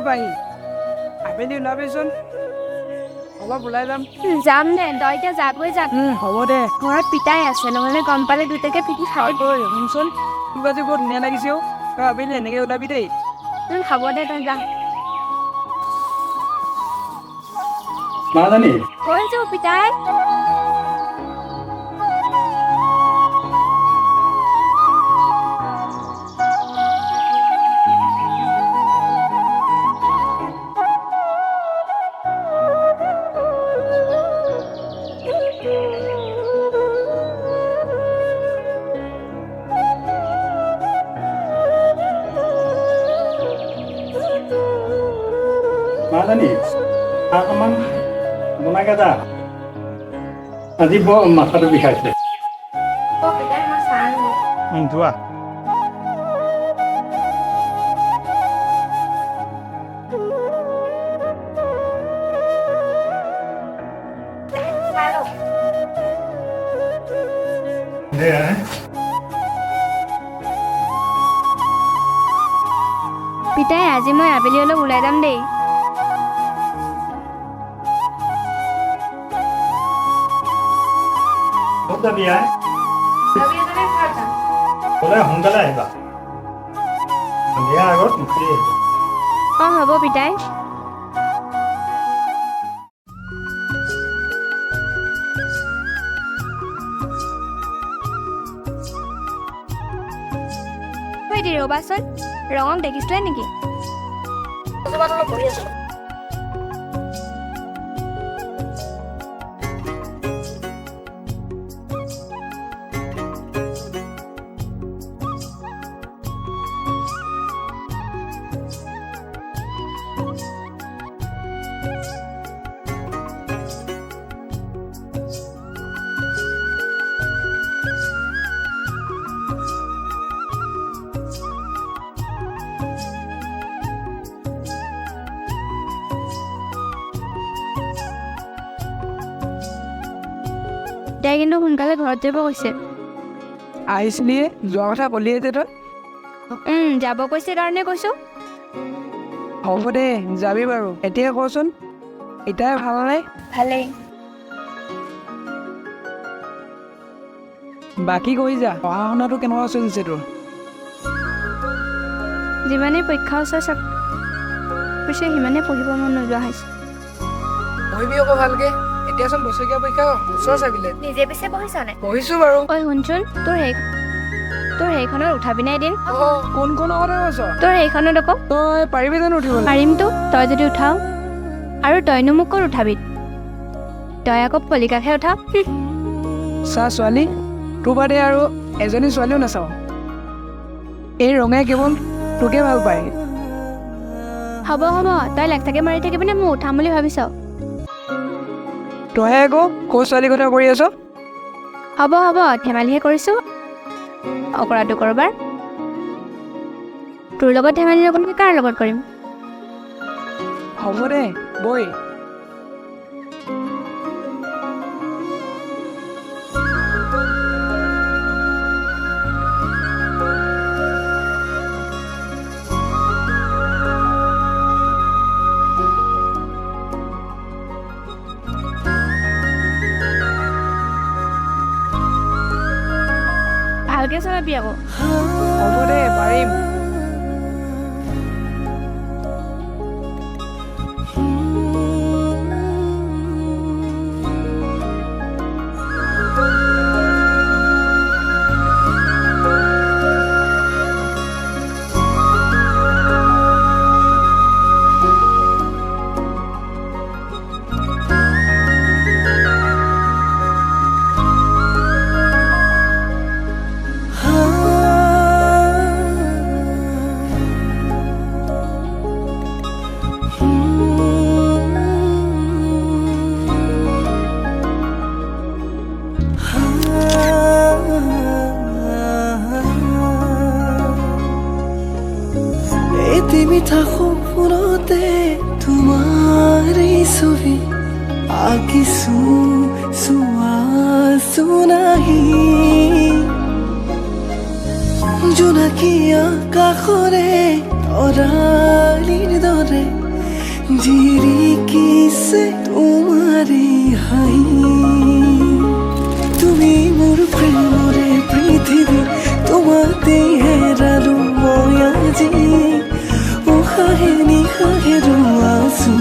পাৰি আবেলি ওলাবিচোন অলপ ওলাই যাম যাম দে তই এতিয়া যাগৈ যা হ'ব দে ঘৰত পিতাই আছে নহ'লে গম পালে দুটাকে পিটি খাই শুনচোন তোক আজি বৰ ধুনীয়া লাগিছে অ তই আবেলি এনেকে ওলাবি দেই হ'ব দে তই যা মাজনী কৈছো পিতাই মাজনী অকণমান বনাকে যা আজি বৰ মাথাটো বিষাইছে যোৱা পিতাই আজি মই আবেলি অলপ ওলাই যাম দেই ক'ত যাবি আই গ'লে সোনকালে আহিবা সন্ধিয়া আগত মুক্তি আহিবা অঁ হ'ব পিতাই ৰ'বাচোন ৰঙক দেখিছিলে নেকি তাই কিন্তু সোনকালে ঘৰত যাব কৈছে আহিছিলিয়ে যোৱা কথা ক'লিয়ে যে তই যাব কৈছে কাৰণে কৈছো হ'ব দে যাবি বাৰু এতিয়া কচোন এতিয়াই ভাল নাই ভালেই বাকী কৰি যা পঢ়া শুনাটো কেনেকুৱা চলিছে তোৰ যিমানেই পৰীক্ষা ওচৰ চাপ পিছে সিমানেই পঢ়িব মন নোযোৱা হৈছে পঢ়িবি আকৌ ভালকে এতিয়াচোন বছৰীয়া পৰীক্ষা ওচৰ চাবিলে নিজে পিছে পঢ়িছ নাই পঢ়িছো বাৰু ঐ শুনচোন তোৰ সেইখনত উঠাবি নাই এদিন কোনখন কথা কৈছ তোৰ সেইখনত আকৌ তই পাৰিবি জানো উঠিবলৈ পাৰিমতো তই যদি উঠাও আৰু তইনো মোক ক'ত উঠাবি তই আকৌ পলিকাতহে উঠাও চা ছোৱালী তোৰ বাদে আৰু এজনী ছোৱালীও নাচাওঁ এই ৰঙে কেৱল তোকে ভাল পায় হ'ব তই লেকচাকে মাৰি থাকিবি নে মোক উঠাম বুলি ভাবিছ তইহে আকৌ ক'ৰ ছোৱালীৰ কথা কৰি আছ হ'ব ধেমালিহে কৰিছোঁ অকৰাটো কৰবাৰ তোৰ লগত ধেমালি নকৰিম কাৰ লগত কৰিম হ'ব দে বৈ ভালকে চলাবি আকৌ হ'ব দে পাৰিম মিঠা সপোনতে তোমাৰে ছবি আঁকিছো চোৱাছো নাহি জোনাকী আকাশৰে তৰাই কালিৰ দৰে জিৰিকিছে তোমাৰে হাঁহি তুমি মোৰ প্ৰেমৰে পৃথিৱী তোমাতে হেৰালো মই আজি উশাহে নিশাহে ৰোৱাচোন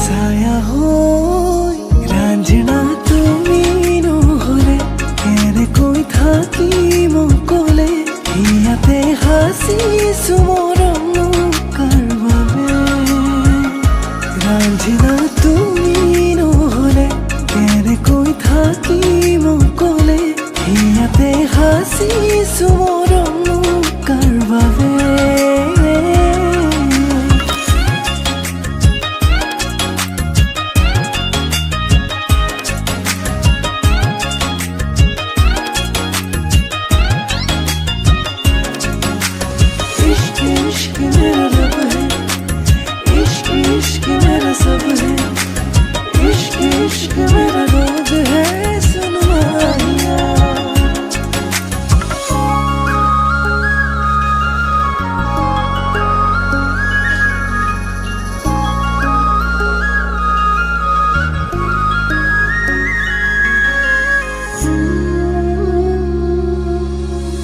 ছায়া হৈ ৰাঞ্জনা তুমি নহ'লে কেনেকৈ থাকিম অকলে ইয়াতে হাঁচিছো মৰম কাৰ বাবে ৰাঞ্জনা তুমি নহ'লে কেনেকৈ থাকিম অকলে ইয়াতে হাঁচিছো মৰম কাৰ বাবে इश्क मेरा रब है इश्क इश्क मेरा सब है इश्क इश्क मेरा रोग है सुन माहिया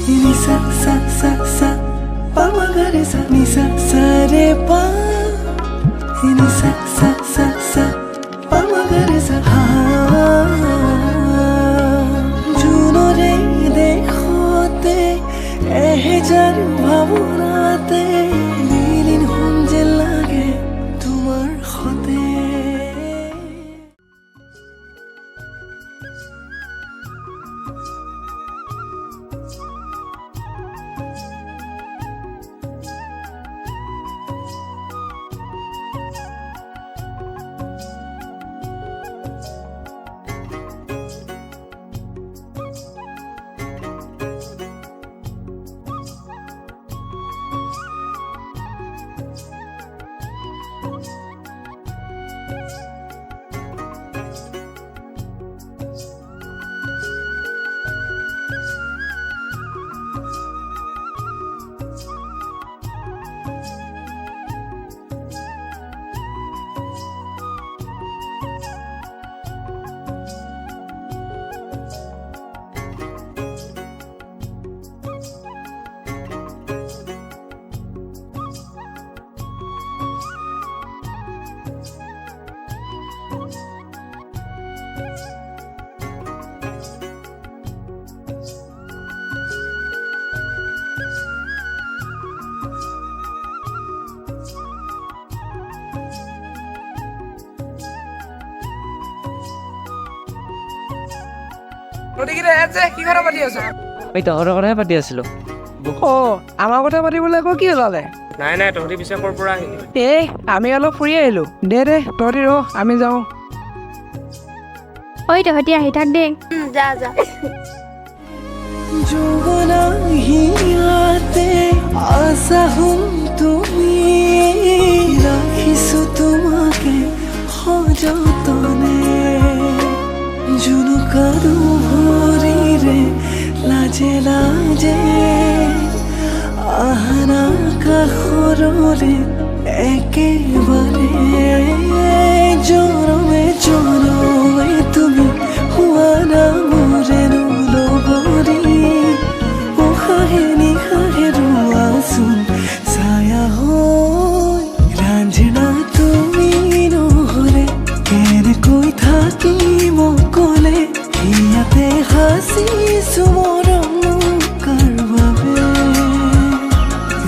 ni sa sa sa sa pa ma ga re sa ni sa sa re pa ni sa sa sa sa pa ma ga re sa ha juno re dekhote ehejar bhabonate nilin hunje lage tumar khote গতিকে যে কি কথা পাতি আছো এই তহঁতৰ কথাহে পাতি আছিলোঁ আমাৰ কথা পাতিবলৈ আকৌ কি ওলালে নাই নাই তহঁতি পিছে ক'ৰ পৰা আহিলি এই আমি অলপ ফুৰি আহিলো দে তহঁতি ৰ আমি যাওঁ ঐ তহঁতি আহি থাক দেই যা যা যৌৱনা হিয়াতে আশা হোম তুমি ৰাখিছো তোমাকে সযতনে জুনুকা দুহৰিৰে লাজে লাজে আহানা কাষৰলে একেবাৰে জনমে জনমে তুমি হোৱা না মোৰেনো লগৰী উশাহে নিশাহে ৰোৱাচোন ছায়া হৈ ৰাঞ্জনা তুমি নহ'লে কেনেকৈ থাকিম অকলে ইয়াতে হাঁচিছো মৰম কাৰ বাবে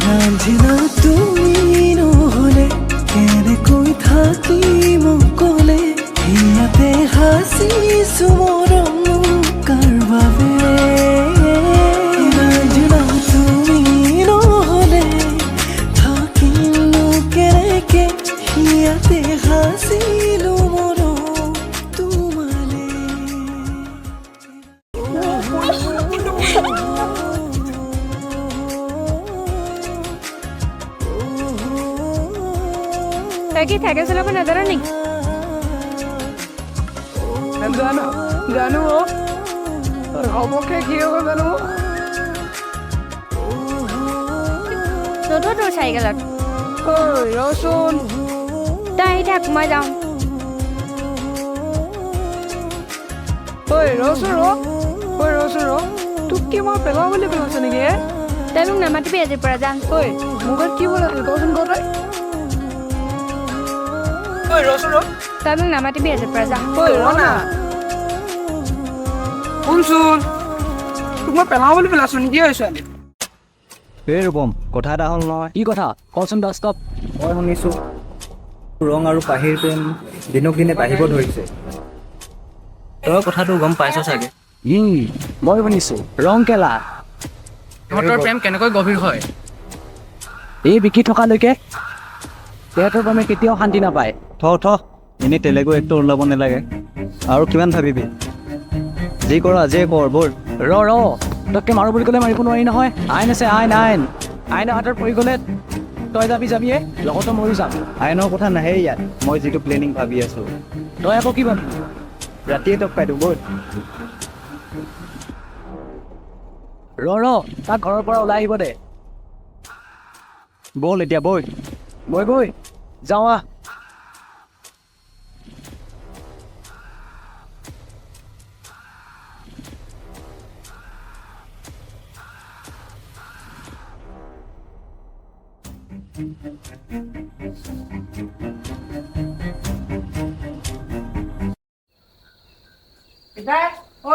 ৰাঞ্জনা তুমি নহ'লে কেনেকৈ থাকিম অকলে ইয়াতে হাঁচিছো মৰম কাৰ বাবে ৰাঞ্জনা তুমি নহ'লে থাকিমনো কেনেকে ইয়াতে হাঁচিলো মৰম তোমালে তই কি চাইকেল চলাব নাজান নেকি জানো জানো হ'বকে কি হ'ব জানো নতুন তোৰ চাইকেলত ৰচোন তই আহি থাক মই যাওঁ ৰচোন ৰচোন তোক কি মই পেলাওঁ বুলি পেলাইছ নেকি তই মোক নামাতিবি আজিৰ পৰা যা মোৰ ঘৰত কি বনালি কচোন ক তই ৰচোন তই মোক নামাতিবি আজিৰ পৰা যা ৰনা শুনচোন তোক মই পেলাওঁ বুলি পেলাইছো নেকি ছোৱালী এই ৰূপম কথা এটা হ'ল নহয় কি কথা কচোন দস্তপ মই শুনিছোঁ ৰং আৰু পাহিৰ প্ৰেম দিনক দিনে বাঢ়িব ধৰিছে তই কথাটো গম পাইছ চাগে মই শুনিছোঁ ৰং কেলা সিহঁতৰ প্ৰেম কেনেকৈ গভীৰ হয় এই বিকি থকালৈকে সিহঁতৰ প্ৰেমে কেতিয়াও শান্তি নাপায় থ এনেই তেলেগু এক্টৰ ওলাব নালাগে আৰু কিমান ভাবিবি যি কৰ আজিয়ে কৰ ব'ল ৰ তকে মাৰো বুলি ক'লে মাৰিব নোৱাৰি নহয় আইন আছে আইনৰ হাতত পৰি গ'লে তই যাবিয়ে লগতে ময়ো যাম আইনৰ কথা নাহে ইয়াত মই যিটো প্লেনিং ভাবি আছোঁ তই আকৌ কি ভাবি ৰাতিয়ে তক পাই দিওঁ ব'ল তাক ঘৰৰ পৰা ওলাই আহিব দে ব'ল এতিয়া ব'ল বৈ যাওঁ আহ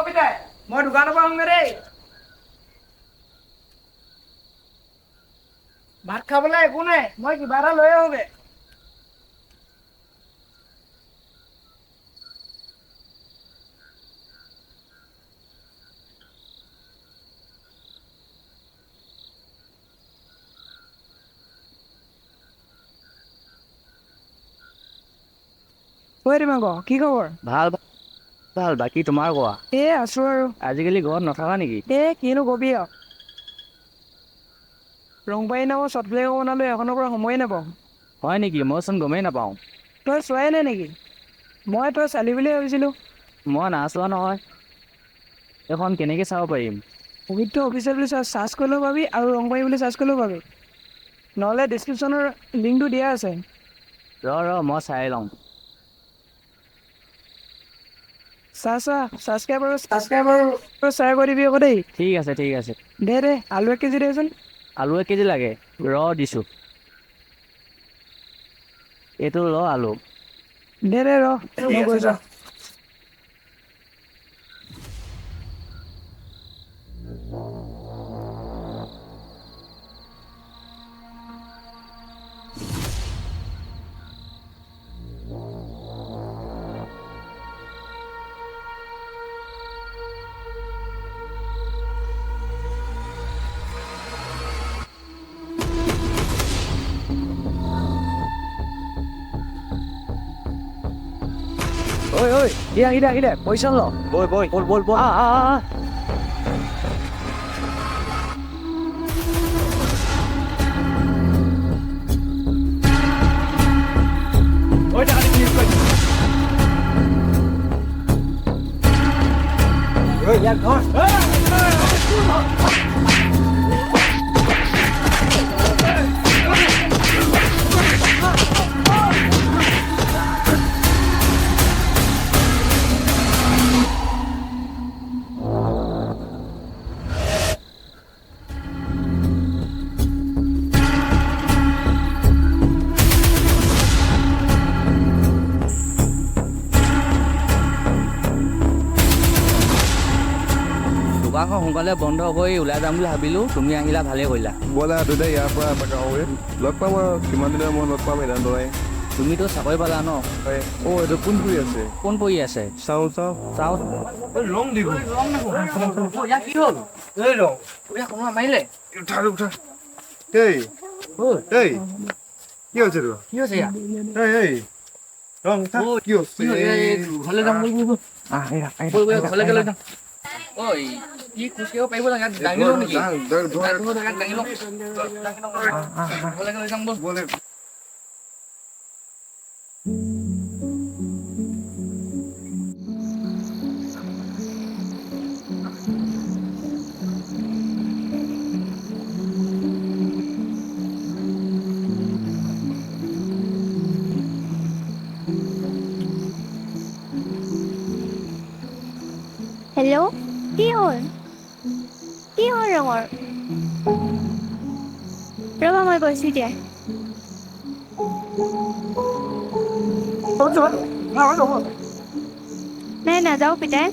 পিতাই মই দোকানৰ পৰা আহোঁগৈ দেই ভাত খাবলৈ একো নাই মই কিবা এটা লৈ আহোঁগৈ কি খবৰ ভাল বাকী তোমাৰ কোৱা আছো আৰু আজিকালি ঘৰত নাথাকা নেকি কিনো কবি আৰু ৰংবাৰী নামৰ শ্বৰ্ট ফিল্ম বনালো এখনৰ পৰা সময়ে নাপাওঁ হয় নেকি মইচোন গমেই নাপাওঁ তই চোৱাই নাই নেকি মই তই চালি বুলি ভাবিছিলোঁ মই নাচোৱা নহয় এখন কেনেকৈ চাব পাৰিম পবিত্ৰ অফিচিয়েল বুলি চাৰ্চ কৰিলেও পাবি আৰু ৰংবাৰী বুলি চাৰ্চ কৰিলেও পাবি নহ'লে ডিছক্ৰিপশ্যনৰ লিংকটো দিয়া আছে মই চাই লওঁ ছাবস্ক্ৰাইব আৰু শ্বেয়াৰ কৰি দিবি আকৌ দেই ঠিক আছে দে আলু 1 কেজি দেচোন আলু 1 কেজি লাগে দিছোঁ এইটো আলু দে মই গৈছোঁ আহিলে পইচা ল বল দোকানখন সোনকালে বন্ধ কৰি ওলাই যাম বুলি ভাবিলোঁ তুমি আহিলা ভালেই কৰিলা ব'লা দুটাই ইয়াৰ পৰা এপাক আহোঁগৈ লগ পাম আৰু কিমান দিনৰ মই লগ পাম সিদ্ধান্ত নাই তুমিতো চাকৰি পালা ন এইটো কোন পৰি আছে কোন পৰি আছে চাওঁ ৰং দিব কি হ'ল কোনোবা মাৰিলে উঠা এই কি হৈছে তোৰ কি হৈছে এই ৰং কি হৈছে ঘৰলৈ যাম ঘৰলৈকে লৈ যাম ই খোজকাঢ়িব পাৰিব লাগে দাঙি লওঁ নেকি দাঙি লওঁ ঘৰলৈকে লৈ যাম বল হেল্ল' কি হ'ল ৰঙৰ ৰ'বা মই গৈছোঁ এতিয়া নাই নাযাওঁ পিতাই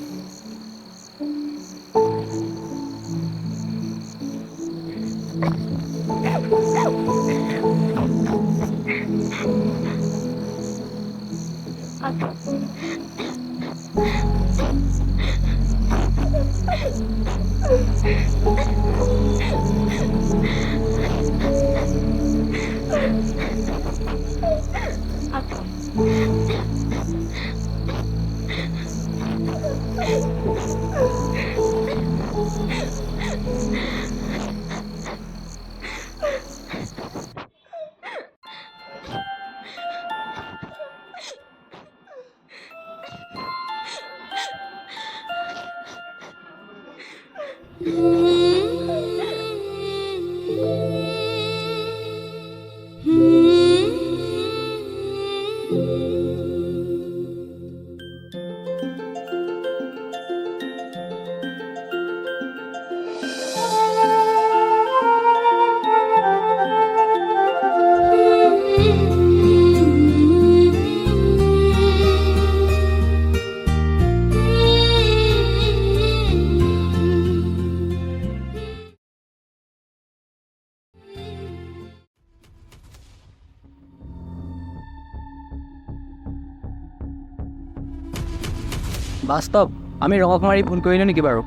বাস্তৱ আমি ৰঙক মাৰি ফোন কৰিলোঁ নেকি বাৰু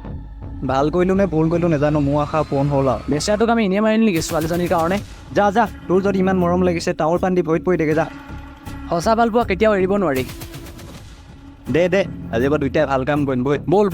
ভাল কৰিলোঁ নে ভুল কৰিলোঁ নাজানো মোৰ আশা পূৰণ হ'ল আৰু বেচেৰাটোক আমি এনেই মাৰিলোঁ নেকি ছোৱালীজনীৰ কাৰণে যা তোৰ যদি ইমান মৰম লাগিছে তাৱৰ পানী দি ভৰিত পৰি থাকে যা সঁচা ভাল পোৱা কেতিয়াও এৰিব নোৱাৰি দে আজিৰ পৰা দুইটাই ভাল কাম কৰিম বৈ ব'ল